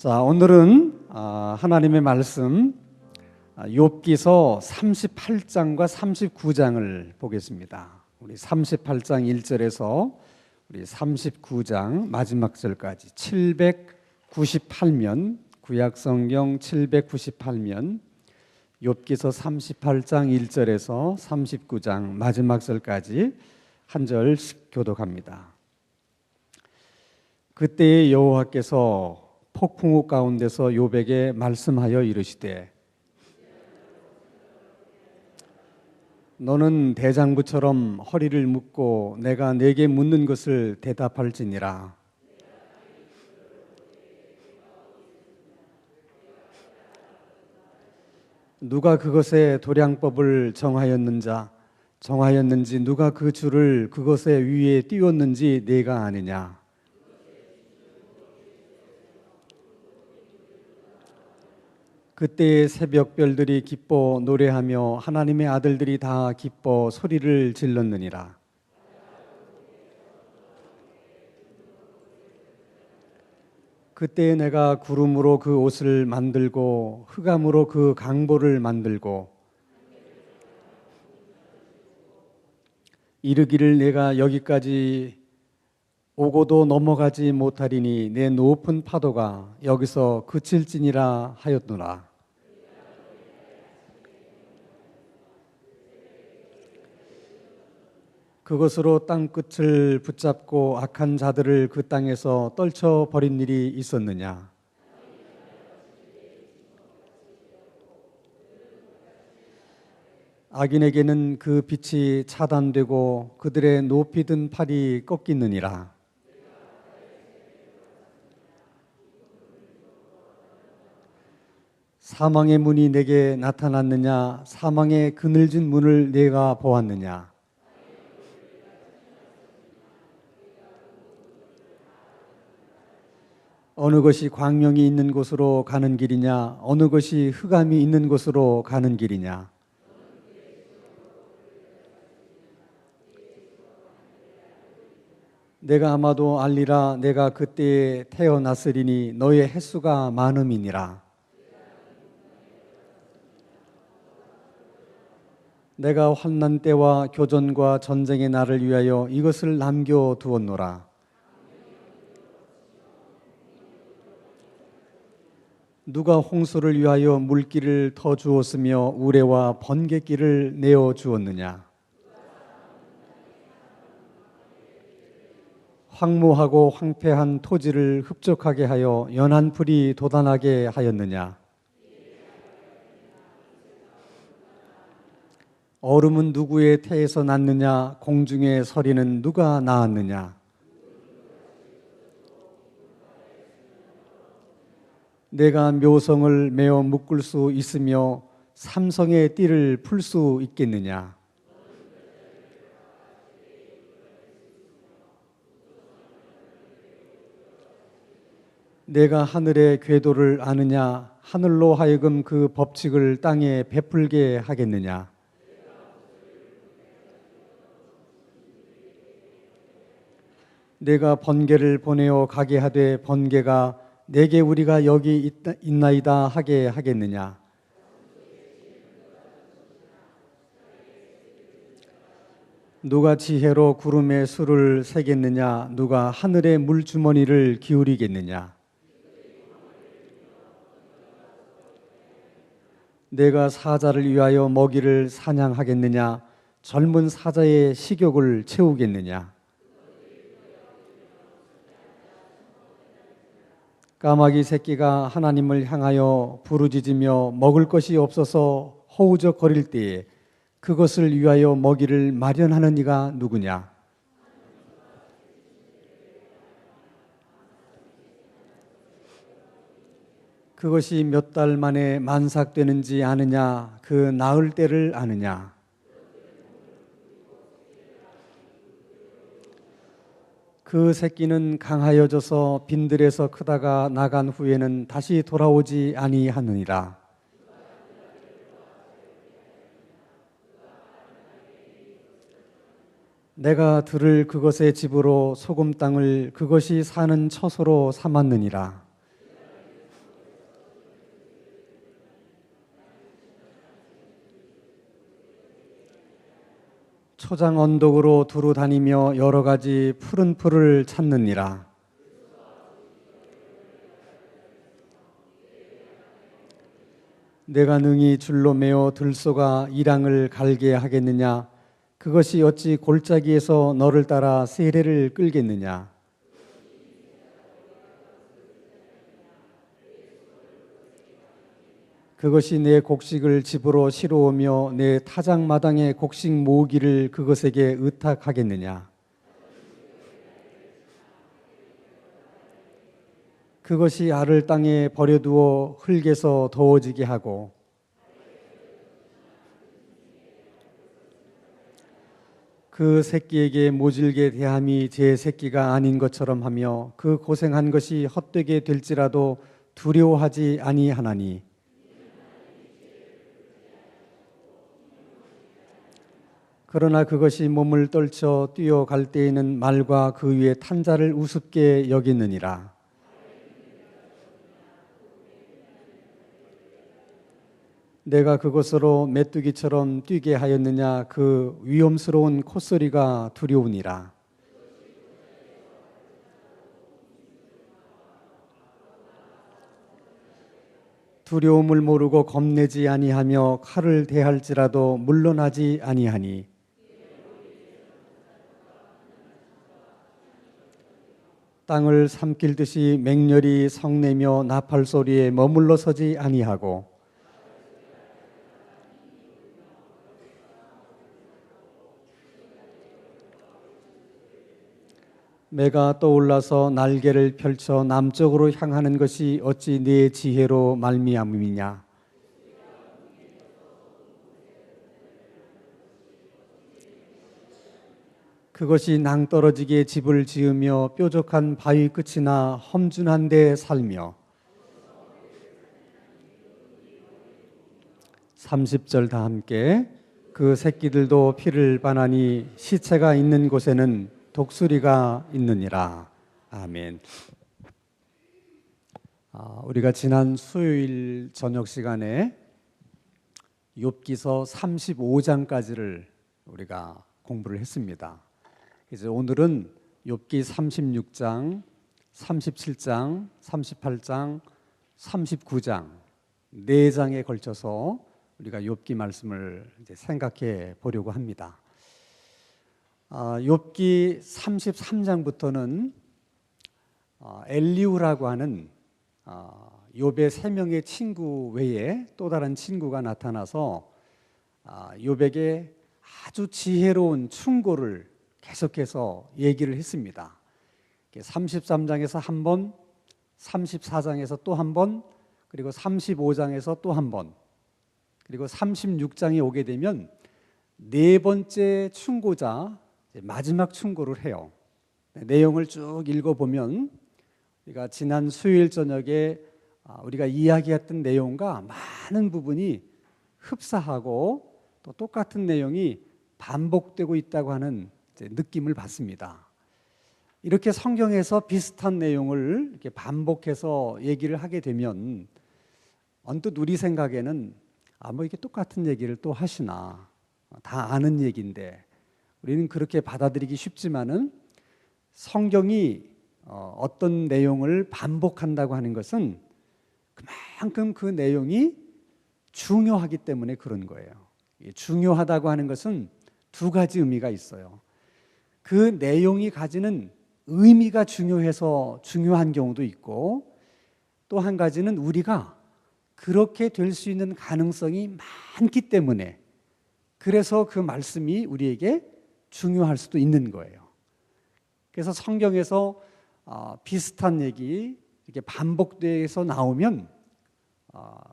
자, 오늘은 하나님의 말씀 욥기서 38장과 39장을 보겠습니다. 우리 38장 1절에서 우리 39장 마지막 절까지 798면 구약성경 798면 욥기서 38장 1절에서 39장 마지막 절까지 한 절씩 교독합니다. 그때의 여호와께서 폭풍우 가운데서 욥에게 말씀하여 이르시되 너는 대장부처럼 허리를 묶고 내가 네게 묻는 것을 대답할지니라. 누가 그것의 도량법을 정하였는지 누가 그 줄을 그것의 위에 띄웠는지 네가 아느냐. 그때의 새벽별들이 기뻐 노래하며 하나님의 아들들이 다 기뻐 소리를 질렀느니라. 그때에 내가 구름으로 그 옷을 만들고 흑암으로 그 강보를 만들고 이르기를 내가 여기까지 오고도 넘어가지 못하리니 내 높은 파도가 여기서 그칠지니라 하였노라. 그것으로 땅끝을 붙잡고 악한 자들을 그 땅에서 떨쳐버린 일이 있었느냐. 악인에게는 그 빛이 차단되고 그들의 높이 든 팔이 꺾이느니라. 사망의 문이 내게 나타났느냐. 사망의 그늘진 문을 내가 보았느냐. 어느 것이 광명이 있는 곳으로 가는 길이냐. 어느 것이 흑암이 있는 곳으로 가는 길이냐. 내가 아마도 알리라. 내가 그때에 태어났으리니 너의 횟수가 많음이니라. 내가 환난 때와 교전과 전쟁의 날을 위하여 이것을 남겨두었노라. 누가 홍수를 위하여 물길을 터주었으며 우레와 번갯길을 내어주었느냐. 황무하고 황폐한 토지를 흡족하게 하여 연한 풀이 돋아나게 하였느냐. 얼음은 누구의 태에서 났느냐. 공중의 서리는 누가 낳았느냐. 내가 묘성을 메어 묶을 수 있으며 삼성의 띠를 풀 수 있겠느냐. 내가 하늘의 궤도를 아느냐. 하늘로 하여금 그 법칙을 땅에 베풀게 하겠느냐. 내가 번개를 보내어 가게 하되 번개가 내게 우리가 여기 있나이다 하게 하겠느냐. 누가 지혜로 구름에 수를 세겠느냐. 누가 하늘의 물주머니를 기울이겠느냐. 내가 사자를 위하여 먹이를 사냥하겠느냐. 젊은 사자의 식욕을 채우겠느냐. 까마귀 새끼가 하나님을 향하여 부르짖으며 먹을 것이 없어서 허우적거릴 때에 그것을 위하여 먹이를 마련하는 이가 누구냐. 그것이 몇 달 만에 만삭되는지 아느냐. 그 나을 때를 아느냐. 그 새끼는 강하여져서 빈들에서 크다가 나간 후에는 다시 돌아오지 아니하느니라. 내가 들을 그것의 집으로 소금 땅을 그것이 사는 처소로 삼았느니라. 초장 언덕으로 두루 다니며 여러 가지 푸른 풀을 찾느니라. 내가 능히 줄로 매어 들소가 이랑을 갈게 하겠느냐? 그것이 어찌 골짜기에서 너를 따라 세례를 끌겠느냐? 그것이 내 곡식을 집으로 실어오며 내 타작마당의 곡식 모으기를 그것에게 의탁하겠느냐? 그것이 알을 땅에 버려두어 흙에서 더워지게 하고 그 새끼에게 모질게 대함이 제 새끼가 아닌 것처럼 하며 그 고생한 것이 헛되게 될지라도 두려워하지 아니하나니 그러나 그것이 몸을 떨쳐 뛰어갈 때에는 말과 그 위에 탄 자를 우습게 여기느니라. 내가 그것으로 메뚜기처럼 뛰게 하였느냐? 그 위험스러운 콧소리가 두려우니라. 두려움을 모르고 겁내지 아니하며 칼을 대할지라도 물러나지 아니하니 땅을 삼킬듯이 맹렬히 성내며 나팔 소리에 머물러 서지 아니하고 매가 떠올라서 날개를 펼쳐 남쪽으로 향하는 것이 어찌 네 지혜로 말미암음이냐? 그것이 낭떠러지게 집을 지으며 뾰족한 바위 끝이나 험준한 데 살며 30절 다 함께 그 새끼들도 피를 반하니 시체가 있는 곳에는 독수리가 있느니라. 아멘. 우리가 지난 수요일 저녁 시간에 욥기서 35장까지를 우리가 공부를 했습니다. 이제 오늘은 욥기 36장, 37장, 38장, 39장 4장에 걸쳐서 우리가 욥기 말씀을 이제 생각해 보려고 합니다. 욥기 33장부터는 엘리후라고 하는 욥의 3명의 친구 외에 또 다른 친구가 나타나서 욥에게 아주 지혜로운 충고를 계속해서 얘기를 했습니다. 33장에서 한 번, 34장에서 또 한 번, 그리고 35장에서 또 한 번, 그리고 36장에 오게 되면 네 번째 충고자 마지막 충고를 해요. 내용을 쭉 읽어보면 우리가 지난 수요일 저녁에 우리가 이야기했던 내용과 많은 부분이 흡사하고 또 똑같은 내용이 반복되고 있다고 하는 느낌을 받습니다. 이렇게 성경에서 비슷한 내용을 이렇게 반복해서 얘기를 하게 되면 언뜻 우리 생각에는 뭐 이게 똑같은 얘기를 또 하시나, 다 아는 얘기인데 우리는 그렇게 받아들이기 쉽지만은 성경이 어떤 내용을 반복한다고 하는 것은 그만큼 그 내용이 중요하기 때문에 그런 거예요. 중요하다고 하는 것은 두 가지 의미가 있어요. 그 내용이 가지는 의미가 중요해서 중요한 경우도 있고, 또 한 가지는 우리가 그렇게 될 수 있는 가능성이 많기 때문에 그래서 그 말씀이 우리에게 중요할 수도 있는 거예요. 그래서 성경에서 비슷한 얘기 이렇게 반복돼서 나오면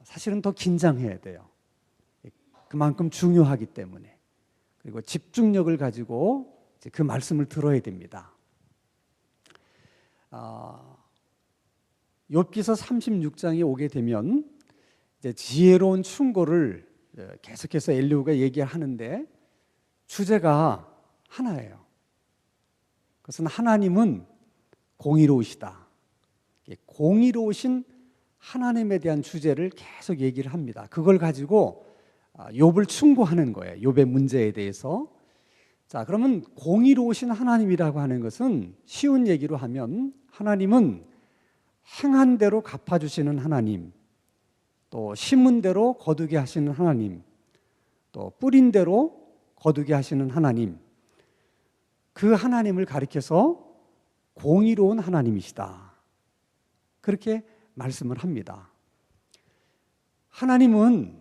사실은 더 긴장해야 돼요. 그만큼 중요하기 때문에. 그리고 집중력을 가지고 이제 그 말씀을 들어야 됩니다. 욥기서 36장에 오게 되면 이제 지혜로운 충고를 계속해서 엘리후가 얘기하는데 주제가 하나예요. 그것은 하나님은 공의로우시다. 공의로우신 하나님에 대한 주제를 계속 얘기를 합니다. 그걸 가지고 욥을 충고하는 거예요. 욥의 문제에 대해서. 자, 그러면 공의로우신 하나님이라고 하는 것은 쉬운 얘기로 하면 하나님은 행한 대로 갚아주시는 하나님, 또 심은 대로 거두게 하시는 하나님, 또 뿌린 대로 거두게 하시는 하나님, 그 하나님을 가리켜서 공의로운 하나님이시다, 그렇게 말씀을 합니다. 하나님은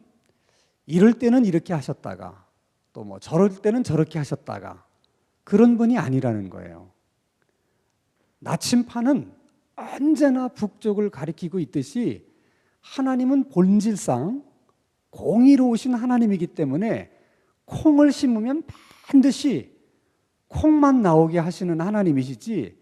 이럴 때는 이렇게 하셨다가 또 뭐 저럴 때는 저렇게 하셨다가 그런 분이 아니라는 거예요. 나침판은 언제나 북쪽을 가리키고 있듯이 하나님은 본질상 공의로우신 하나님이기 때문에 콩을 심으면 반드시 콩만 나오게 하시는 하나님이시지,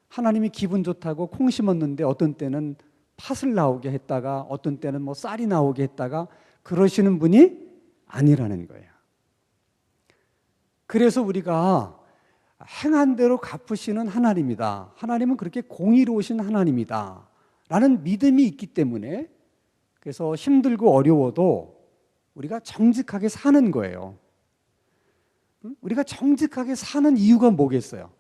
하나님이 기분 좋다고 콩 심었는데 어떤 때는 팥을 나오게 했다가 어떤 때는 뭐 쌀이 나오게 했다가 그러시는 분이 아니라는 거예요. 그래서 우리가 행한 대로 갚으시는 하나님이다, 하나님은 그렇게 공의로우신 하나님이다 라는 믿음이 있기 때문에, 그래서 힘들고 어려워도 우리가 정직하게 사는 거예요. 우리가 정직하게 사는 이유가 뭐겠어요?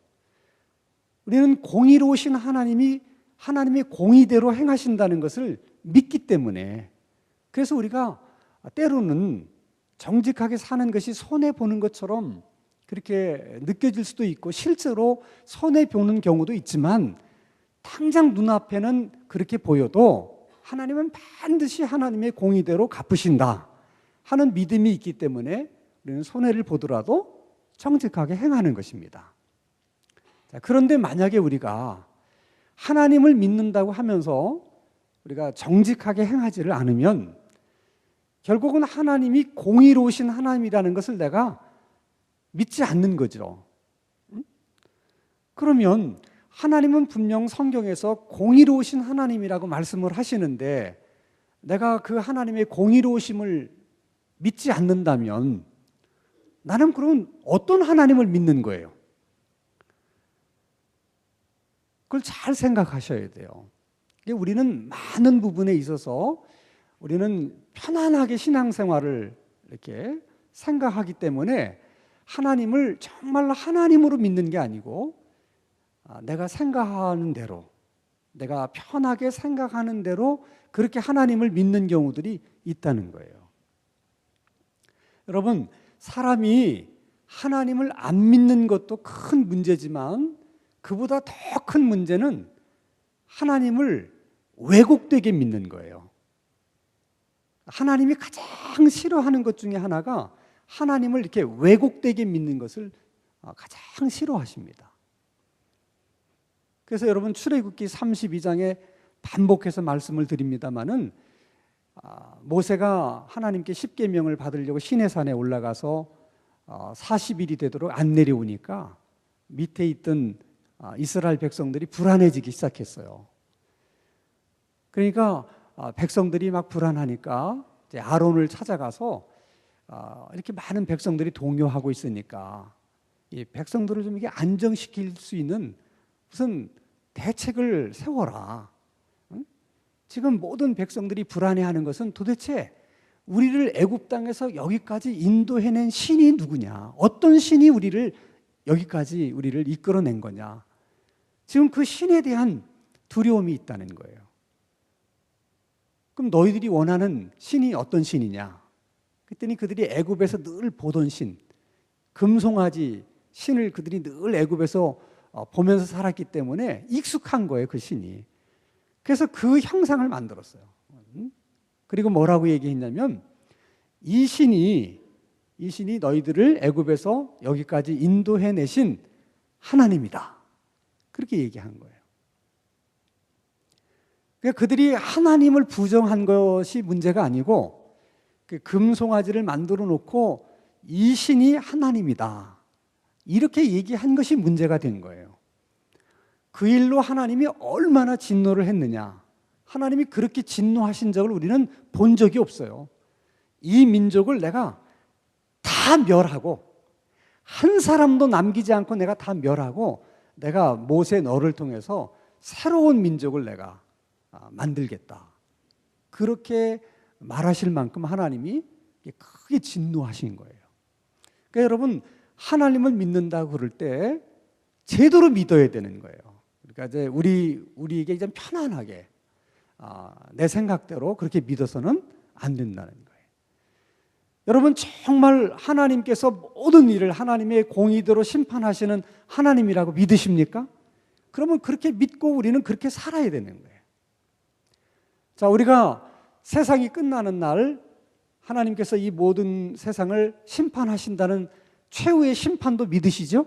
우리는 공의로우신 하나님이 하나님의 공의대로 행하신다는 것을 믿기 때문에, 그래서 우리가 때로는 정직하게 사는 것이 손해보는 것처럼 그렇게 느껴질 수도 있고 실제로 손해보는 경우도 있지만, 당장 눈앞에는 그렇게 보여도 하나님은 반드시 하나님의 공의대로 갚으신다 하는 믿음이 있기 때문에 우리는 손해를 보더라도 정직하게 행하는 것입니다. 자, 그런데 만약에 우리가 하나님을 믿는다고 하면서 우리가 정직하게 행하지를 않으면 결국은 하나님이 공의로우신 하나님이라는 것을 내가 믿지 않는 거죠. 그러면 하나님은 분명 성경에서 공의로우신 하나님이라고 말씀을 하시는데 내가 그 하나님의 공의로우심을 믿지 않는다면 나는 그럼 어떤 하나님을 믿는 거예요? 그걸 잘 생각하셔야 돼요. 우리는 많은 부분에 있어서 우리는 편안하게 신앙생활을 이렇게 생각하기 때문에 하나님을 정말로 하나님으로 믿는 게 아니고 내가 생각하는 대로, 내가 편하게 생각하는 대로 그렇게 하나님을 믿는 경우들이 있다는 거예요. 여러분, 사람이 하나님을 안 믿는 것도 큰 문제지만 그보다 더 큰 문제는 하나님을 왜곡되게 믿는 거예요. 하나님이 가장 싫어하는 것 중에 하나가 하나님을 이렇게 왜곡되게 믿는 것을 가장 싫어하십니다. 그래서 여러분 출애굽기 32장에 반복해서 말씀을 드립니다마는 모세가 하나님께 십계명을 받으려고 시내산에 올라가서 40일이 되도록 안 내려오니까 밑에 있던 이스라엘 백성들이 불안해지기 시작했어요. 그러니까 백성들이 막 불안하니까 이제 아론을 찾아가서 이렇게 많은 백성들이 동요하고 있으니까 이 백성들을 좀 이게 안정시킬 수 있는 무슨 대책을 세워라. 응? 지금 모든 백성들이 불안해하는 것은 도대체 우리를 애굽 땅에서 여기까지 인도해낸 신이 누구냐? 어떤 신이 우리를 여기까지 우리를 이끌어낸 거냐? 지금 그 신에 대한 두려움이 있다는 거예요. 그럼 너희들이 원하는 신이 어떤 신이냐? 그랬더니 그들이 애굽에서 늘 보던 신, 금송아지 신을 그들이 늘 애굽에서 보면서 살았기 때문에 익숙한 거예요, 그 신이. 그래서 그 형상을 만들었어요. 그리고 뭐라고 얘기했냐면 이 신이 너희들을 애굽에서 여기까지 인도해내신 하나님이다, 그렇게 얘기한 거예요. 그러니까 그들이 하나님을 부정한 것이 문제가 아니고 그 금송아지를 만들어 놓고 이 신이 하나님이다, 이렇게 얘기한 것이 문제가 된 거예요. 그 일로 하나님이 얼마나 진노를 했느냐, 하나님이 그렇게 진노하신 적을 우리는 본 적이 없어요. 이 민족을 내가 다 멸하고 한 사람도 남기지 않고 내가 다 멸하고 내가 모세 너를 통해서 새로운 민족을 내가 만들겠다, 그렇게 말하실 만큼 하나님이 크게 진노하신 거예요. 그러니까 여러분, 하나님을 믿는다고 그럴 때 제대로 믿어야 되는 거예요. 그러니까 이제 우리에게 좀 편안하게 내 생각대로 그렇게 믿어서는 안 된다는 거예요. 여러분, 정말 하나님께서 모든 일을 하나님의 공의대로 심판하시는 하나님이라고 믿으십니까? 그러면 그렇게 믿고 우리는 그렇게 살아야 되는 거예요. 자, 우리가 세상이 끝나는 날 하나님께서 이 모든 세상을 심판하신다는 최후의 심판도 믿으시죠?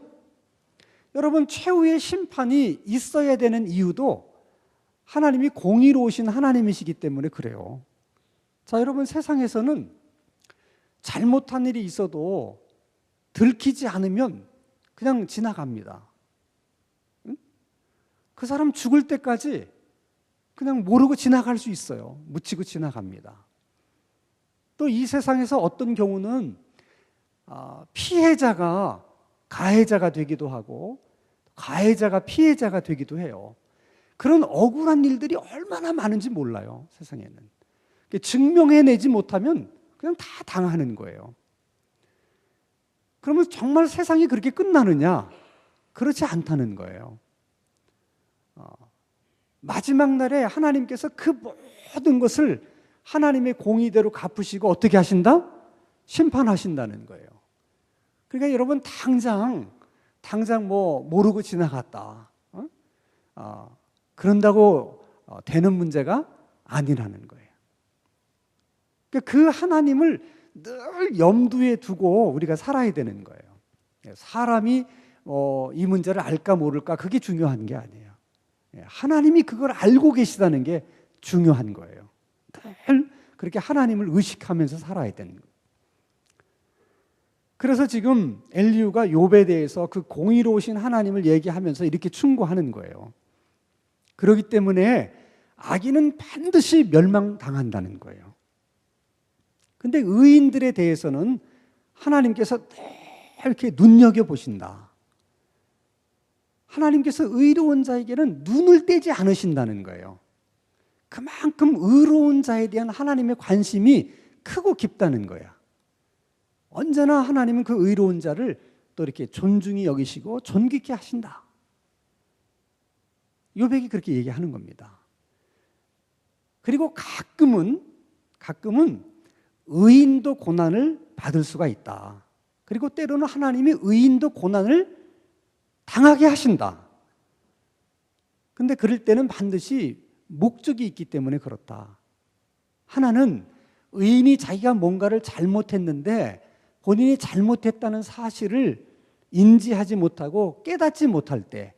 여러분, 최후의 심판이 있어야 되는 이유도 하나님이 공의로우신 하나님이시기 때문에 그래요. 자, 여러분, 세상에서는 잘못한 일이 있어도 들키지 않으면 그냥 지나갑니다. 응? 그 사람 죽을 때까지 그냥 모르고 지나갈 수 있어요. 묻히고 지나갑니다. 또 이 세상에서 어떤 경우는 피해자가 가해자가 되기도 하고 가해자가 피해자가 되기도 해요. 그런 억울한 일들이 얼마나 많은지 몰라요, 세상에는. 증명해내지 못하면 그냥 다 당하는 거예요. 그러면 정말 세상이 그렇게 끝나느냐? 그렇지 않다는 거예요. 마지막 날에 하나님께서 그 모든 것을 하나님의 공의대로 갚으시고 어떻게 하신다? 심판하신다는 거예요. 그러니까 여러분, 당장 뭐 모르고 지나갔다, 그런다고 되는 문제가 아니라는 거예요. 그러니까 그 하나님을 늘 염두에 두고 우리가 살아야 되는 거예요. 사람이 이 문제를 알까 모를까 그게 중요한 게 아니에요. 하나님이 그걸 알고 계시다는 게 중요한 거예요. 늘 그렇게 하나님을 의식하면서 살아야 되는 거예요. 그래서 지금 엘리후가 욥에 대해서 그 공의로우신 하나님을 얘기하면서 이렇게 충고하는 거예요. 그렇기 때문에 악인은 반드시 멸망당한다는 거예요. 근데 의인들에 대해서는 하나님께서 이렇게 눈여겨보신다. 하나님께서 의로운 자에게는 눈을 떼지 않으신다는 거예요. 그만큼 의로운 자에 대한 하나님의 관심이 크고 깊다는 거야. 언제나 하나님은 그 의로운 자를 또 이렇게 존중히 여기시고 존귀케 하신다. 욥에게 그렇게 얘기하는 겁니다. 그리고 가끔은 의인도 고난을 받을 수가 있다. 그리고 때로는 하나님이 의인도 고난을 당하게 하신다. 근데 그럴 때는 반드시 목적이 있기 때문에 그렇다. 하나는 의인이 자기가 뭔가를 잘못했는데 본인이 잘못했다는 사실을 인지하지 못하고 깨닫지 못할 때,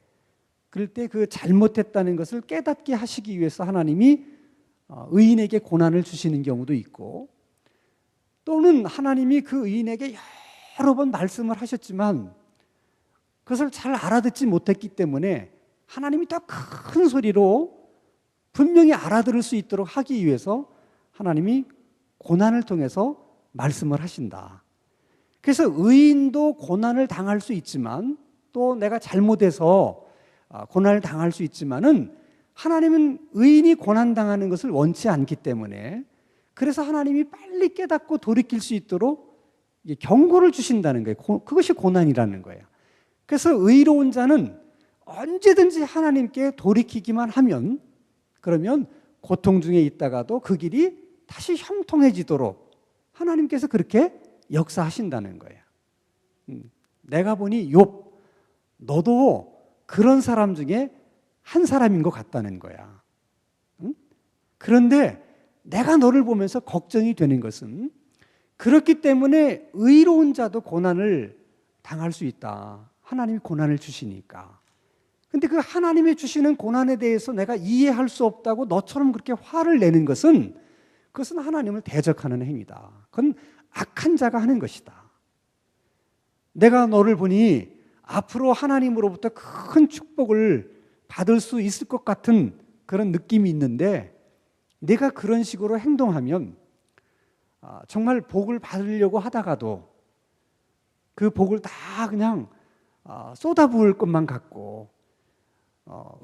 그럴 때 그 잘못했다는 것을 깨닫게 하시기 위해서 하나님이 의인에게 고난을 주시는 경우도 있고, 또는 하나님이 그 의인에게 여러 번 말씀을 하셨지만 그것을 잘 알아듣지 못했기 때문에 하나님이 더 큰 소리로 분명히 알아들을 수 있도록 하기 위해서 하나님이 고난을 통해서 말씀을 하신다. 그래서 의인도 고난을 당할 수 있지만, 또 내가 잘못해서 고난을 당할 수 있지만은 하나님은 의인이 고난당하는 것을 원치 않기 때문에, 그래서 하나님이 빨리 깨닫고 돌이킬 수 있도록 경고를 주신다는 거예요. 그것이 고난이라는 거예요. 그래서 의로운 자는 언제든지 하나님께 돌이키기만 하면, 그러면 고통 중에 있다가도 그 길이 다시 형통해지도록 하나님께서 그렇게 역사하신다는 거예요. 내가 보니 욥, 너도 그런 사람 중에 한 사람인 것 같다는 거야. 그런데 내가 너를 보면서 걱정이 되는 것은, 그렇기 때문에 의로운 자도 고난을 당할 수 있다. 하나님이 고난을 주시니까. 근데 그 하나님이 주시는 고난에 대해서 내가 이해할 수 없다고 너처럼 그렇게 화를 내는 것은, 그것은 하나님을 대적하는 행위다. 그건 악한 자가 하는 것이다. 내가 너를 보니 앞으로 하나님으로부터 큰 축복을 받을 수 있을 것 같은 그런 느낌이 있는데, 내가 그런 식으로 행동하면 정말 복을 받으려고 하다가도 그 복을 다 그냥 쏟아부을 것만 같고,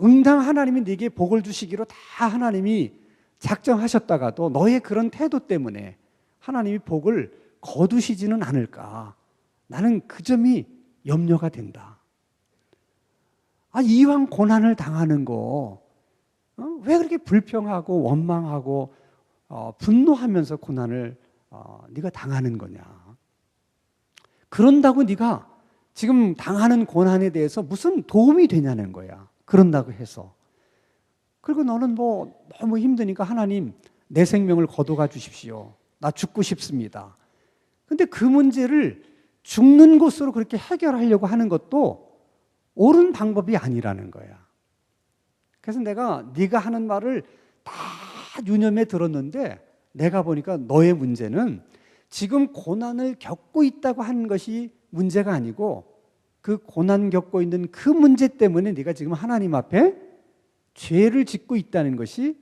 응당 하나님이 네게 복을 주시기로 다 하나님이 작정하셨다가도 너의 그런 태도 때문에 하나님이 복을 거두시지는 않을까. 나는 그 점이 염려가 된다. 이왕 고난을 당하는 거, 왜 그렇게 불평하고 원망하고 분노하면서 고난을 네가 당하는 거냐? 그런다고 네가 지금 당하는 고난에 대해서 무슨 도움이 되냐는 거야. 그런다고 해서. 그리고 너는 뭐 너무 힘드니까 하나님 내 생명을 거둬가 주십시오. 나 죽고 싶습니다. 근데 그 문제를 죽는 것으로 그렇게 해결하려고 하는 것도 옳은 방법이 아니라는 거야. 그래서 내가 네가 하는 말을 다 유념해 들었는데 내가 보니까 너의 문제는 지금 고난을 겪고 있다고 하는 것이 문제가 아니고 그 고난 겪고 있는 그 문제 때문에 네가 지금 하나님 앞에 죄를 짓고 있다는 것이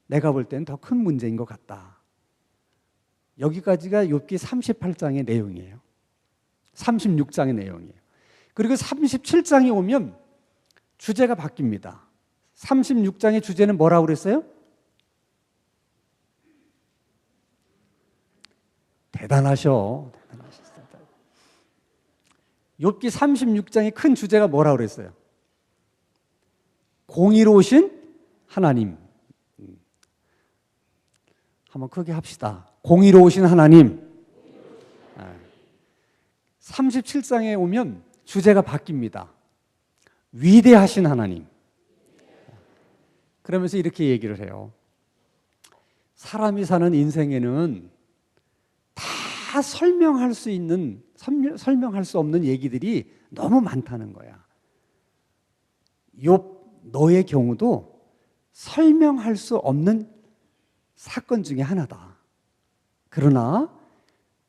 내가 볼 때는 더 큰 문제인 것 같다. 여기까지가 욥기 38장의 내용이에요. 36장의 내용이에요. 그리고 37장에 오면 주제가 바뀝니다. 36장의 주제는 뭐라고 그랬어요? 대단하셔. 욥기 36장의 큰 주제가 뭐라고 그랬어요? 공의로우신 하나님. 한번 크게 합시다. 공의로우신 하나님. 37장에 오면 주제가 바뀝니다. 위대하신 하나님. 그러면서 이렇게 얘기를 해요. 사람이 사는 인생에는 다 설명할 수 있는, 설명할 수 없는 얘기들이 너무 많다는 거야. 욥 너의 경우도 설명할 수 없는 사건 중에 하나다. 그러나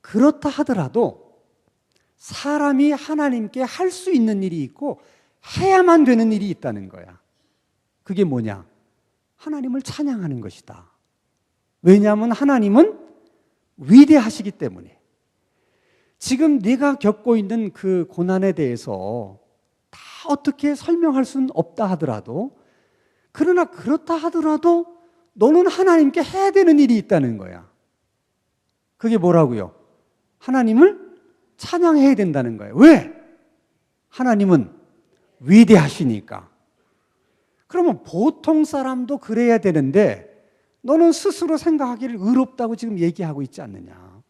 그렇다 하더라도 사람이 하나님께 할 수 있는 일이 있고 해야만 되는 일이 있다는 거야. 그게 뭐냐? 하나님을 찬양하는 것이다. 왜냐하면 하나님은 위대하시기 때문에. 지금 네가 겪고 있는 그 고난에 대해서 다 어떻게 설명할 수는 없다 하더라도, 그러나 그렇다 하더라도 너는 하나님께 해야 되는 일이 있다는 거야. 그게 뭐라고요? 하나님을 찬양해야 된다는 거예요. 왜? 하나님은 위대하시니까. 그러면 보통 사람도 그래야 되는데 너는 스스로 생각하기를 의롭다고 지금 얘기하고 있지 않느냐.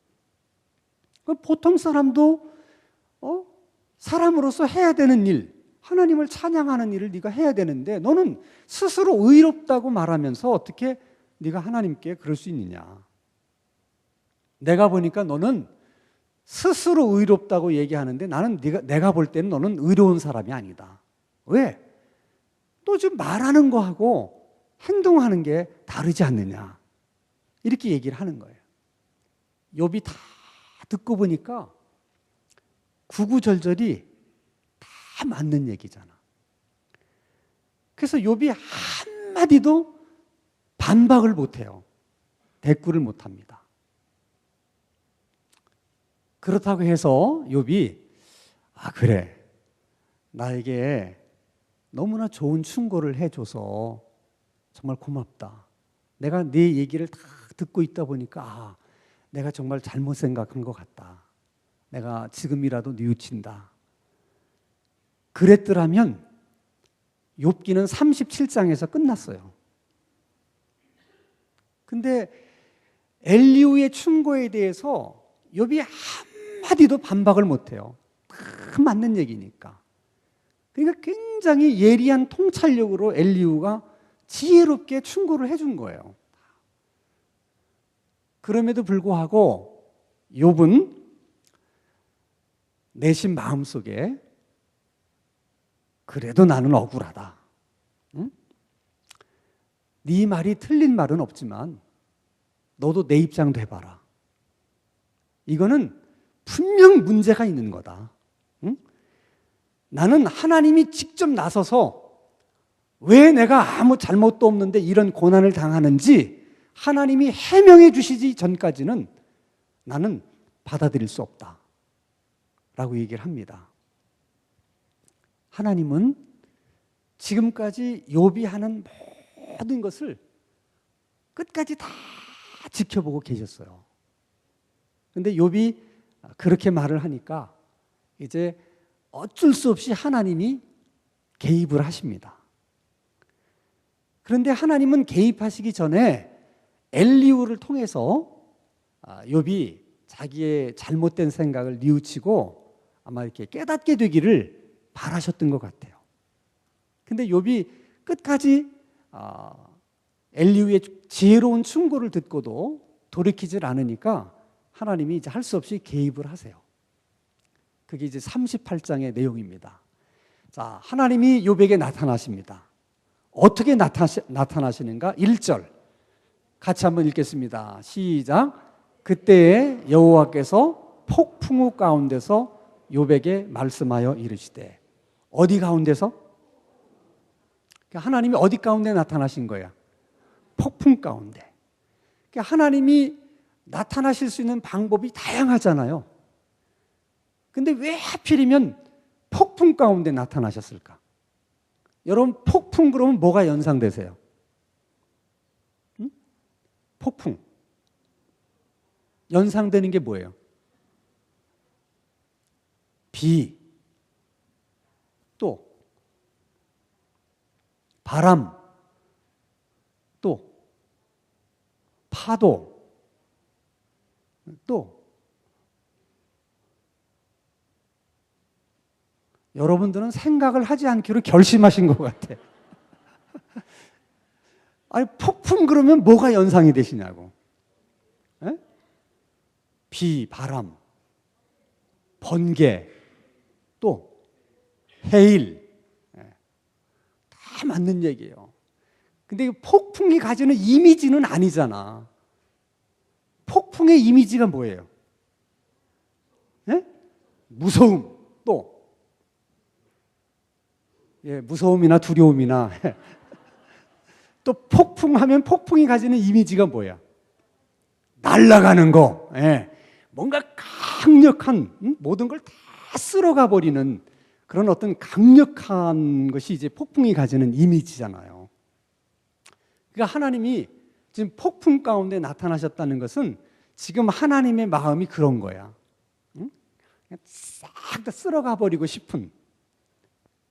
보통 사람도 사람으로서 해야 되는 일, 하나님을 찬양하는 일을 네가 해야 되는데 너는 스스로 의롭다고 말하면서 어떻게 네가 하나님께 그럴 수 있느냐. 내가 보니까 너는 스스로 의롭다고 얘기하는데 나는 내가 볼 때는 너는 의로운 사람이 아니다. 왜? 또 지금 말하는 거하고 행동하는 게 다르지 않느냐. 이렇게 얘기를 하는 거예요. 욥이 다 듣고 보니까 구구절절이 다 맞는 얘기잖아. 그래서 욥이 한마디도 반박을 못해요. 대꾸를 못합니다. 그렇다고 해서 욥이 그래, 나에게 너무나 좋은 충고를 해줘서 정말 고맙다. 내가 네 얘기를 다 듣고 있다 보니까 내가 정말 잘못 생각한 것 같다. 내가 지금이라도 뉘우친다. 그랬더라면 욥기는 37장에서 끝났어요. 근데 엘리후의 충고에 대해서 욥이 한마디도 반박을 못해요. 다 맞는 얘기니까. 그러니까 굉장히 예리한 통찰력으로 엘리후가 지혜롭게 충고를 해준 거예요. 그럼에도 불구하고 욥은 내심 마음속에 그래도 나는 억울하다. 응? 네 말이 틀린 말은 없지만 너도 내 입장도 해봐라. 이거는 분명 문제가 있는 거다. 응? 나는 하나님이 직접 나서서 왜 내가 아무 잘못도 없는데 이런 고난을 당하는지 하나님이 해명해 주시기 전까지는 나는 받아들일 수 없다 라고 얘기를 합니다. 하나님은 지금까지 욥이 하는 모든 것을 끝까지 다 지켜보고 계셨어요. 그런데 욥이 그렇게 말을 하니까 이제 어쩔 수 없이 하나님이 개입을 하십니다. 그런데 하나님은 개입하시기 전에 엘리후를 통해서 욥이 자기의 잘못된 생각을 뉘우치고 아마 이렇게 깨닫게 되기를 바라셨던 것 같아요. 근데 욥이 끝까지 엘리후의 지혜로운 충고를 듣고도 돌이키질 않으니까 하나님이 이제 할 수 없이 개입을 하세요. 그게 이제 38장의 내용입니다. 자, 하나님이 욥에게 나타나십니다. 어떻게 나타나시는가? 1절 같이 한번 읽겠습니다. 시작. 그때에 여호와께서 폭풍우 가운데서 욥에게 말씀하여 이르시되. 어디 가운데서? 하나님이 어디 가운데 나타나신 거야? 폭풍 가운데. 하나님이 나타나실 수 있는 방법이 다양하잖아요. 근데 왜 하필이면 폭풍 가운데 나타나셨을까? 여러분, 폭풍 그러면 뭐가 연상되세요? 응? 폭풍. 연상되는 게 뭐예요? 비, 또 바람, 또 파도, 또 여러분들은 생각을 하지 않기로 결심하신 것 같아. 아니, 폭풍 그러면 뭐가 연상이 되시냐고. 에? 비, 바람, 번개, 또 해일, 다 맞는 얘기예요. 근데 폭풍이 가지는 이미지는 아니잖아. 폭풍의 이미지가 뭐예요? 예? 무서움, 또 무서움이나 두려움이나 또 폭풍하면 폭풍이 가지는 이미지가 뭐야? 날아가는 거, 뭔가 강력한, 모든 걸 다 쓸어가 버리는 그런 어떤 강력한 것이 이제 폭풍이 가지는 이미지잖아요. 그러니까 하나님이 지금 폭풍 가운데 나타나셨다는 것은 지금 하나님의 마음이 그런 거야. 싹 다 쓸어가 버리고 싶은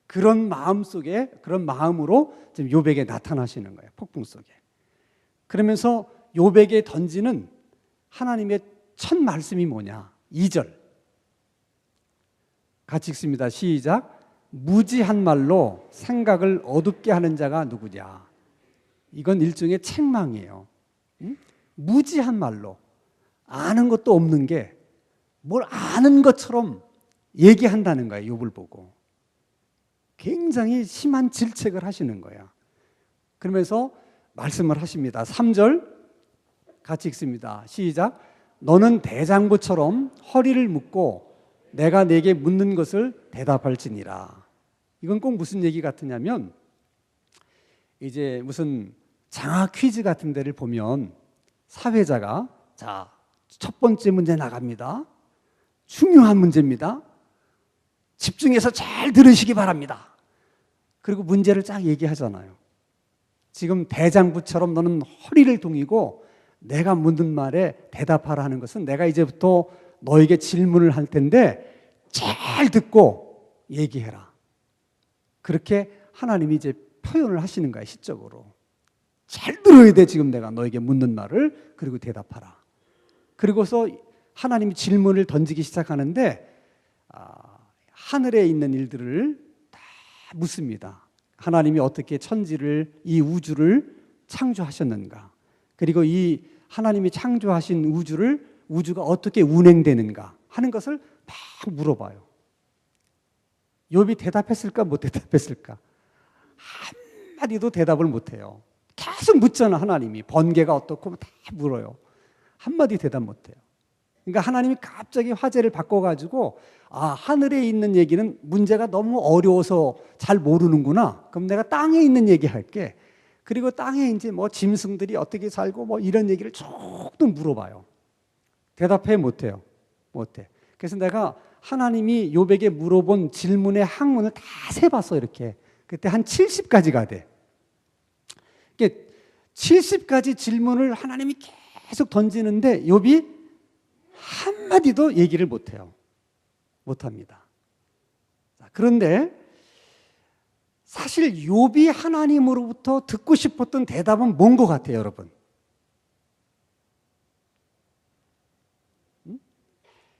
그런 마음 속에, 그런 마음으로 지금 욥에게 나타나시는 거예요. 폭풍 속에. 그러면서 욥에게 던지는 하나님의 첫 말씀이 뭐냐? 2절 같이 읽습니다. 시작. 무지한 말로 생각을 어둡게 하는 자가 누구냐? 이건 일종의 책망이에요. 무지한 말로, 아는 것도 없는 게 뭘 아는 것처럼 얘기한다는 거예요. 욥을 보고 굉장히 심한 질책을 하시는 거야. 그러면서 말씀을 하십니다. 3절 같이 읽습니다. 시작. 너는 대장부처럼 허리를 묶고 내가 네게 묻는 것을 대답할지니라. 이건 꼭 무슨 얘기 같으냐면, 이제 무슨 장학 퀴즈 같은 데를 보면 사회자가, 자, 첫 번째 문제 나갑니다. 중요한 문제입니다. 집중해서 잘 들으시기 바랍니다. 그리고 문제를 쫙 얘기하잖아요. 지금 대장부처럼 너는 허리를 동이고 내가 묻는 말에 대답하라 하는 것은, 내가 이제부터 너에게 질문을 할 텐데 잘 듣고 얘기해라. 그렇게 하나님이 이제 표현을 하시는 거예요. 시적으로 잘 들어야 돼. 지금 내가 너에게 묻는 말을. 그리고 대답하라. 그리고서 하나님이 질문을 던지기 시작하는데 하늘에 있는 일들을 다 묻습니다. 하나님이 어떻게 천지를, 이 우주를 창조하셨는가, 그리고 이 하나님이 창조하신 우주가 어떻게 운행되는가 하는 것을 막 물어봐요. 욥이 대답했을까 못 대답했을까? 한마디도 대답을 못해요. 계속 묻잖아. 하나님이 번개가 어떻고 다 물어요. 한마디 대답 못해요. 그러니까 하나님이 갑자기 화제를 바꿔가지고, 하늘에 있는 얘기는 문제가 너무 어려워서 잘 모르는구나. 그럼 내가 땅에 있는 얘기 할게. 그리고 땅에 이제 뭐 짐승들이 어떻게 살고 뭐 이런 얘기를 쭉 또 물어봐요. 대답해 못해요. 못해. 그래서 내가 하나님이 욥에게 물어본 질문의 항문을 다 세봤어. 이렇게. 그때 한 70가지가 돼. 70가지 질문을 하나님이 계속 던지는데 욥이 한마디도 얘기를 못해요. 못합니다. 그런데 사실 욥이 하나님으로부터 듣고 싶었던 대답은 뭔 것 같아요, 여러분?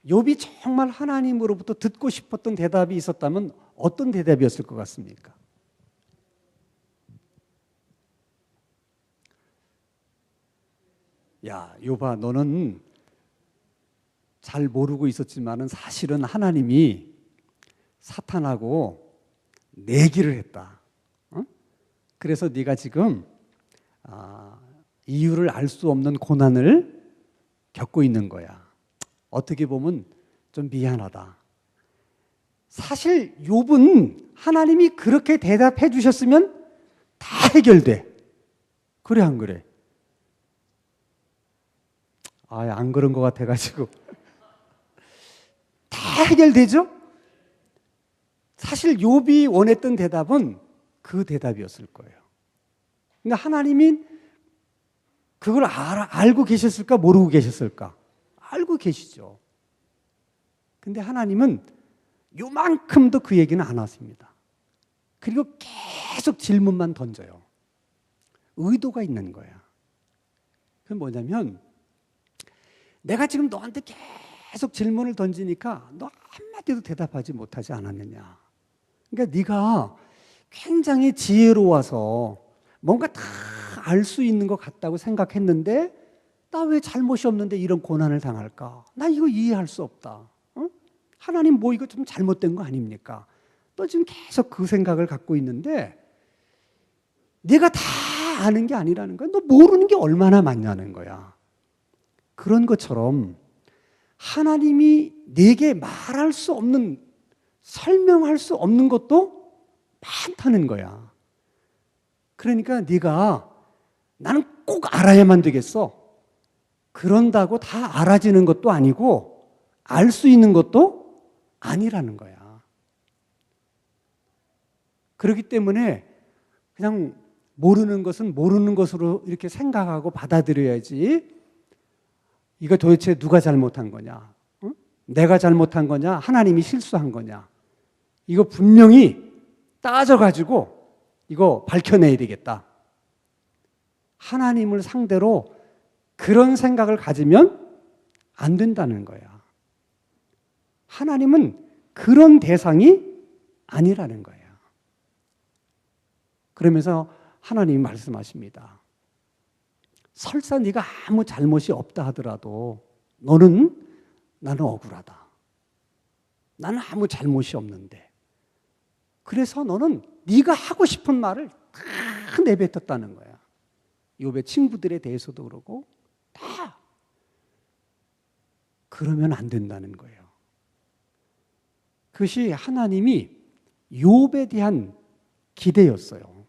욥이 정말 하나님으로부터 듣고 싶었던 대답이 있었다면 어떤 대답이었을 것 같습니까? 야, 욥아, 너는 잘 모르고 있었지만은 사실은 하나님이 사탄하고 내기를 했다. 어? 그래서 네가 지금 이유를 알 수 없는 고난을 겪고 있는 거야. 어떻게 보면 좀 미안하다. 사실 욥은 하나님이 그렇게 대답해 주셨으면 다 해결돼. 그래 안 그래? 안 그런 것 같아가지고 다 해결되죠? 사실 욥이 원했던 대답은 그 대답이었을 거예요. 근데 하나님이 그걸 알고 계셨을까 모르고 계셨을까? 알고 계시죠. 근데 하나님은 요만큼도 그 얘기는 안 하십니다. 그리고 계속 질문만 던져요. 의도가 있는 거야. 그게 뭐냐면 내가 지금 너한테 계속 질문을 던지니까 너 한마디도 대답하지 못하지 않았느냐. 그러니까 네가 굉장히 지혜로워서 뭔가 다 알 수 있는 것 같다고 생각했는데 나 왜 잘못이 없는데 이런 고난을 당할까? 나 이거 이해할 수 없다. 어? 하나님 뭐 이거 좀 잘못된 거 아닙니까? 너 지금 계속 그 생각을 갖고 있는데 네가 다 아는 게 아니라는 거야. 너 모르는 게 얼마나 많냐는 거야. 그런 것처럼 하나님이 내게 말할 수 없는, 설명할 수 없는 것도 많다는 거야. 그러니까 네가 나는 꼭 알아야만 되겠어. 그런다고 다 알아지는 것도 아니고 알 수 있는 것도 아니라는 거야. 그렇기 때문에 그냥 모르는 것은 모르는 것으로 이렇게 생각하고 받아들여야지. 이거 도대체 누가 잘못한 거냐? 응? 내가 잘못한 거냐? 하나님이 실수한 거냐? 이거 분명히 따져가지고 이거 밝혀내야 되겠다. 하나님을 상대로 그런 생각을 가지면 안 된다는 거야. 하나님은 그런 대상이 아니라는 거야. 그러면서 하나님이 말씀하십니다. 설사 네가 아무 잘못이 없다 하더라도 나는 억울하다. 나는 아무 잘못이 없는데. 그래서 너는 네가 하고 싶은 말을 다 내뱉었다는 거야. 욥의 친구들에 대해서도 그러고 다. 그러면 안 된다는 거예요. 그것이 하나님이 욥에 대한 기대였어요.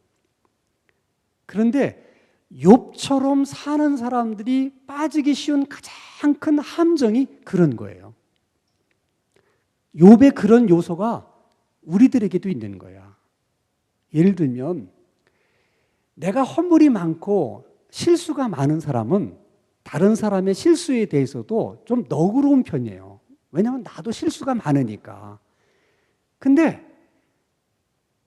그런데 욥처럼 사는 사람들이 빠지기 쉬운 가장 큰 함정이 그런 거예요. 욥의 그런 요소가 우리들에게도 있는 거야. 예를 들면 내가 허물이 많고 실수가 많은 사람은 다른 사람의 실수에 대해서도 좀 너그러운 편이에요. 왜냐하면 나도 실수가 많으니까. 근데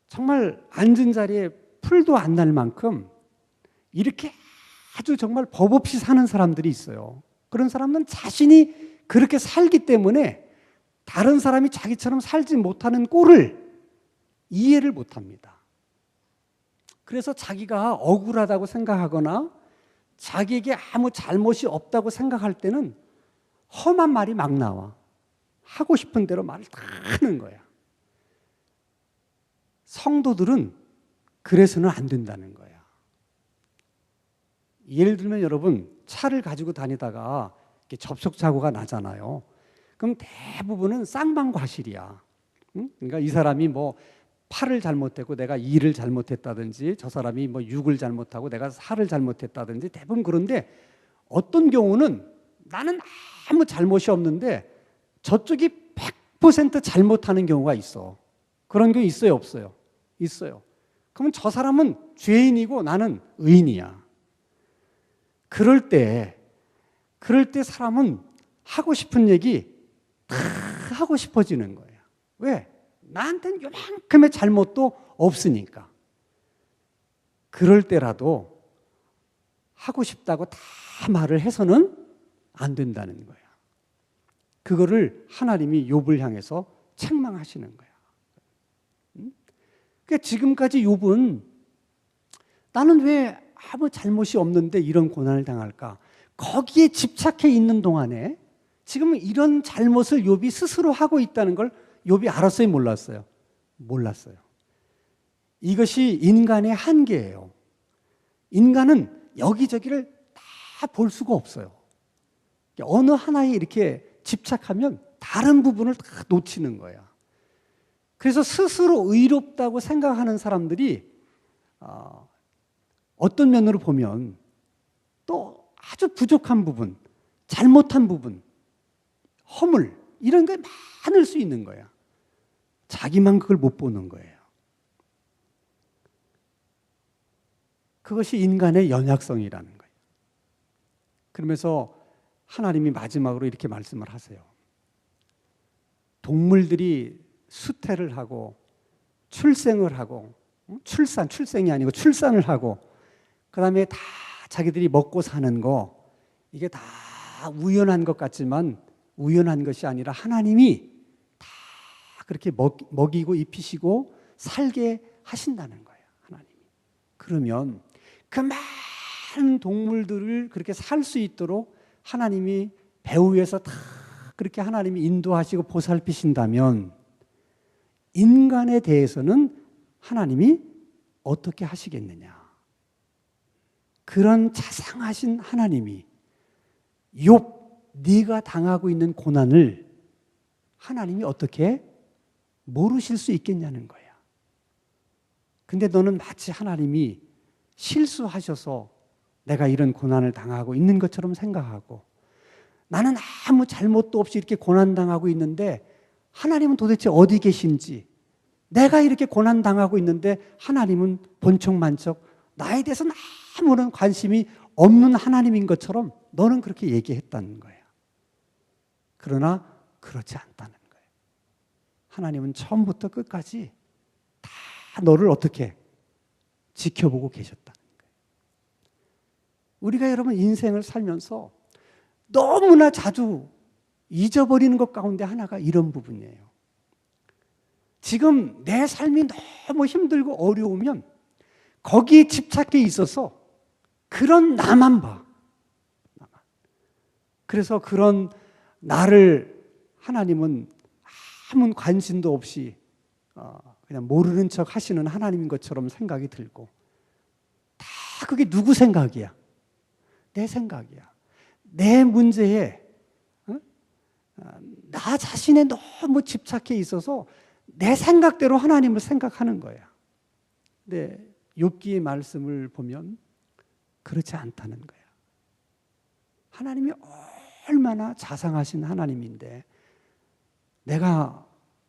정말 앉은 자리에 풀도 안 날 만큼 이렇게 아주 정말 법 없이 사는 사람들이 있어요. 그런 사람은 자신이 그렇게 살기 때문에 다른 사람이 자기처럼 살지 못하는 꼴을 이해를 못합니다. 그래서 자기가 억울하다고 생각하거나 자기에게 아무 잘못이 없다고 생각할 때는 험한 말이 막 나와. 하고 싶은 대로 말을 다 하는 거야. 성도들은 그래서는 안 된다는 거야. 예를 들면 여러분 차를 가지고 다니다가 이렇게 접촉사고가 나잖아요. 그럼 대부분은 쌍방과실이야. 응? 그러니까 이 사람이 뭐 8을 잘못했고 내가 2를 잘못했다든지 저 사람이 뭐 6을 잘못하고 내가 4를 잘못했다든지 대부분 그런데 어떤 경우는 나는 아무 잘못이 없는데 저쪽이 100% 잘못하는 경우가 있어. 그런 경우 있어요, 없어요? 있어요. 그러면 저 사람은 죄인이고 나는 의인이야. 그럴 때 사람은 하고 싶은 얘기 다 하고 싶어지는 거예요. 왜? 나한테는 요만큼의 잘못도 없으니까. 그럴 때라도 하고 싶다고 다 말을 해서는 안 된다는 거야. 그거를 하나님이 욥을 향해서 책망하시는 거야. 그러니까 지금까지 욥은 나는 왜 아무 잘못이 없는데 이런 고난을 당할까? 거기에 집착해 있는 동안에 지금 이런 잘못을 욥이 스스로 하고 있다는 걸 욥이 알았어요, 몰랐어요? 몰랐어요. 이것이 인간의 한계예요. 인간은 여기저기를 다 볼 수가 없어요. 어느 하나에 이렇게 집착하면 다른 부분을 다 놓치는 거야. 그래서 스스로 의롭다고 생각하는 사람들이 어떤 면으로 보면 또 아주 부족한 부분, 잘못한 부분, 허물 이런 게 많을 수 있는 거야. 자기만 그걸 못 보는 거예요. 그것이 인간의 연약성이라는 거예요. 그러면서 하나님이 마지막으로 이렇게 말씀을 하세요. 동물들이 수태를 하고 출생을 하고 출생이 아니고 출산을 하고 그다음에 다 자기들이 먹고 사는 거 이게 다 우연한 것 같지만 우연한 것이 아니라 하나님이 다 그렇게 먹이고 입히시고 살게 하신다는 거예요. 하나님이. 그러면 그 많은 동물들을 그렇게 살 수 있도록 하나님이 배후에서 다 그렇게 하나님이 인도하시고 보살피신다면 인간에 대해서는 하나님이 어떻게 하시겠느냐. 그런 자상하신 하나님이 욥 네가 당하고 있는 고난을 하나님이 어떻게 모르실 수 있겠냐는 거야. 근데 너는 마치 하나님이 실수하셔서 내가 이런 고난을 당하고 있는 것처럼 생각하고 나는 아무 잘못도 없이 이렇게 고난당하고 있는데 하나님은 도대체 어디 계신지 내가 이렇게 고난당하고 있는데 하나님은 본청만척 나에 대해서는 아무런 관심이 없는 하나님인 것처럼 너는 그렇게 얘기했다는 거야. 그러나 그렇지 않다는 거예요. 하나님은 처음부터 끝까지 다 너를 어떻게 지켜보고 계셨다는 거예요. 우리가 여러분 인생을 살면서 너무나 자주 잊어버리는 것 가운데 하나가 이런 부분이에요. 지금 내 삶이 너무 힘들고 어려우면 거기에 집착해 있어서 그런 나만 봐. 그래서 그런 나를 하나님은 아무 관심도 없이 그냥 모르는 척 하시는 하나님인 것처럼 생각이 들고 다 그게 누구 생각이야? 내 생각이야. 내 문제에 나 자신에 너무 집착해 있어서 내 생각대로 하나님을 생각하는 거야. 근데 욥기의 말씀을 보면 그렇지 않다는 거야. 하나님이 얼마나 자상하신 하나님인데 내가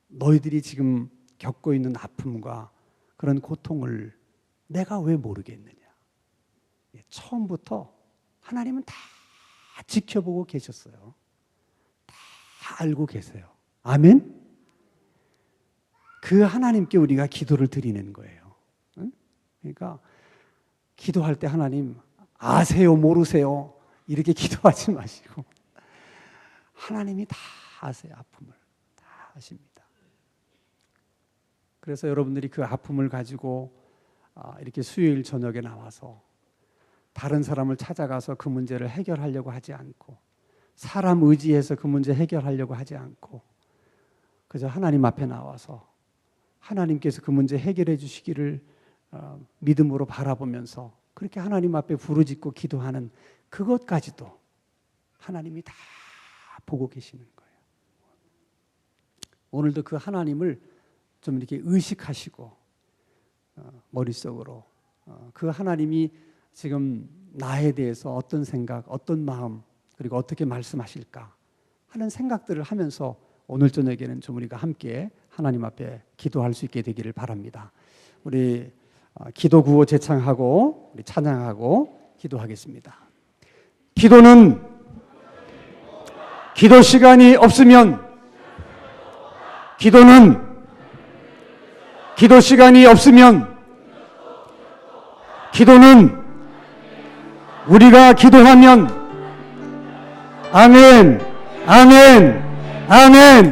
너희들이 지금 겪고 있는 아픔과 그런 고통을 내가 왜 모르겠느냐. 처음부터 하나님은 다 지켜보고 계셨어요. 다 알고 계세요. 아멘? 그 하나님께 우리가 기도를 드리는 거예요. 그러니까 기도할 때 하나님 아세요 모르세요 이렇게 기도하지 마시고 하나님이 다 아세요. 아픔을 다 아십니다. 그래서 여러분들이 그 아픔을 가지고 이렇게 수요일 저녁에 나와서 다른 사람을 찾아가서 그 문제를 해결하려고 하지 않고 사람 의지해서 그 문제 해결하려고 하지 않고 그저 하나님 앞에 나와서 하나님께서 그 문제 해결해 주시기를 믿음으로 바라보면서 그렇게 하나님 앞에 부르짖고 기도하는 그것까지도 하나님이 다 보고 계시는 거예요. 오늘도 그 하나님을 좀 이렇게 의식하시고 머릿속으로 그 하나님이 지금 나에 대해서 어떤 생각, 어떤 마음 그리고 어떻게 말씀하실까 하는 생각들을 하면서 오늘 저녁에는 좀 우리가 함께 하나님 앞에 기도할 수 있게 되기를 바랍니다. 우리 기도 구호 제창하고 우리 찬양하고 기도하겠습니다. 기도는 기도 시간이 없으면 기도는 기도 시간이 없으면 기도는 우리가 기도하면 아멘, 아멘, 아멘.